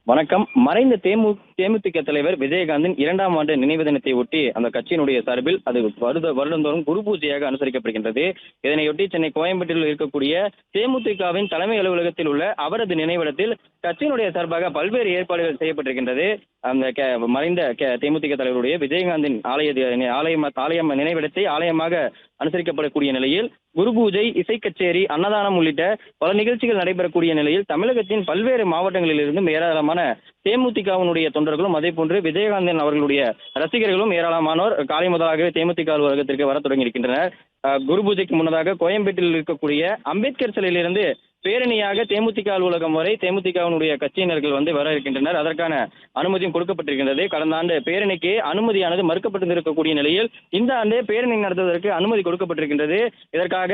வணக்கம். மறைந்த தேமுதிக தலைவர் விஜயகாந்தின் 2ஆம் ஆண்டு நினைவு தினத்தை ஒட்டி அந்த கட்சியினுடைய சார்பில் அது வருடந்தோறும் குரு பூஜையாக அனுசரிக்கப்படுகின்றது. இதனையொட்டி சென்னை கோயம்பேட்டில் இருக்கக்கூடிய தேமுதிகவின் தலைமை அலுவலகத்தில் உள்ள அவரது நினைவிடத்தில் கட்சியினுடைய சார்பாக பல்வேறு ஏற்பாடுகள் செய்யப்பட்டிருக்கின்றது. அந்த மறைந்த தேமுதிக தலைவருடைய விஜயகாந்தின் ஆலயம் நினைவிடத்தை ஆலயமாக அனுசரிக்கப்படக்கூடிய நிலையில் குரு பூஜை, இசை கச்சேரி, அன்னதானம் உள்ளிட்ட பல நிகழ்ச்சிகள் நடைபெறக்கூடிய நிலையில் தமிழகத்தின் பல்வேறு மாவட்டங்களில் இருந்தும் ஏராளமான தேமுதிகவினுடைய தொண்டர்களும் அதே போன்று விஜயகாந்தன் அவர்களுடைய ரசிகர்களும் ஏராளமானோர் காலை முதலாகவே தேமுதிக அலுவலகத்திற்கு வர தொடங்கியிருக்கின்றனர். குரு பூஜைக்கு முன்னதாக கோயம்பேட்டில் இருக்கக்கூடிய அம்பேத்கர் சிலையிலிருந்து பேரணியாக தேமுதிக அலுவலகம் வரை தேமுதிகவினுடைய கட்சியினர்கள் வர இருக்கின்றனர். அதற்கான அனுமதியும் கொடுக்கப்பட்டிருக்கின்றது. கடந்த ஆண்டு பேரணிக்கு அனுமதியானது மறுக்கப்பட்டிருக்கக்கூடிய நிலையில் இந்த ஆண்டு பேரணி நடத்துவதற்கு அனுமதி கொடுக்கப்பட்டிருக்கின்றது. இதற்காக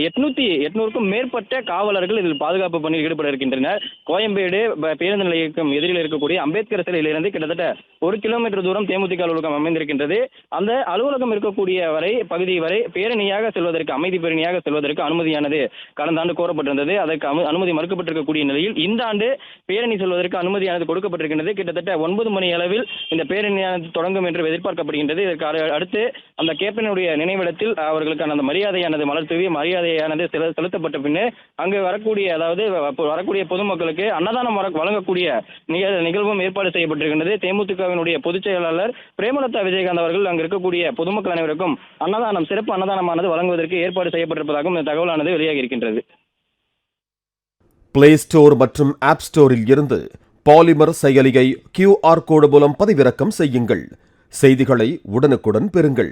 800க்கும் மேற்பட்ட காவலர்கள் இதில் பாதுகாப்பு பணியில் ஈடுபட இருக்கின்றனர். கோயம்பேடு பேருந்து நிலையத்திற்கும் எதிரில் இருக்கக்கூடிய அம்பேத்கர் சிலையிலிருந்து கிட்டத்தட்ட 1 கிலோமீட்டர் தூரம் தேமுதிக அலுவலகம் அமைந்திருக்கின்றது. அந்த அலுவலகம் இருக்கக்கூடிய பகுதி வரை பேரணியாக செல்வதற்கு, அமைதி பேரணியாக செல்வதற்கு அனுமதியானது கடந்த ஆண்டு கோரப்பட்டிருந்தது. அதற்கு அனுமதி மறுக்கப்பட்டிருக்கக்கூடிய நிலையில் இந்த ஆண்டு பேரணி செல்வதற்கு அனுமதியானது கொடுக்கப்பட்டிருக்கின்றது. கிட்டத்தட்ட 9 மணி அளவில் இந்த பேரணியானது தொடங்கும் என்று எதிர்பார்க்கப்படுகின்றது. இதற்கு அடுத்து அந்த கேப்டனுடைய நினைவிடத்தில் அவர்களுக்கான அந்த மலர் தூவி மரியாதையானது செலுத்தப்பட்ட பின்னர் அங்கு வரக்கூடிய பொதுமக்களுக்கு அன்னதானம் வழங்கக்கூடிய நிகழ்வும் ஏற்பாடு செய்யப்பட்டிருக்கின்றது. தேமுதிகவினுடைய பொதுச் செயலாளர் பிரேமலதா விஜயகாந்த் அவர்கள் அங்கு இருக்கக்கூடிய பொதுமக்கள் அனைவருக்கும் சிறப்பு அன்னதானமானது வழங்குவதற்கு ஏற்பாடு செய்யப்பட்டிருப்பதாகவும் இந்த தகவலானது வெளியாகி இருக்கின்றது. பிளே ஸ்டோர் மற்றும் ஆப் ஸ்டோரில் இருந்து பாலிமர் செயலியை QR கோடு மூலம் பதிவிறக்கம் செய்யுங்கள். செய்திகளை உடனுக்குடன் பெறுங்கள்.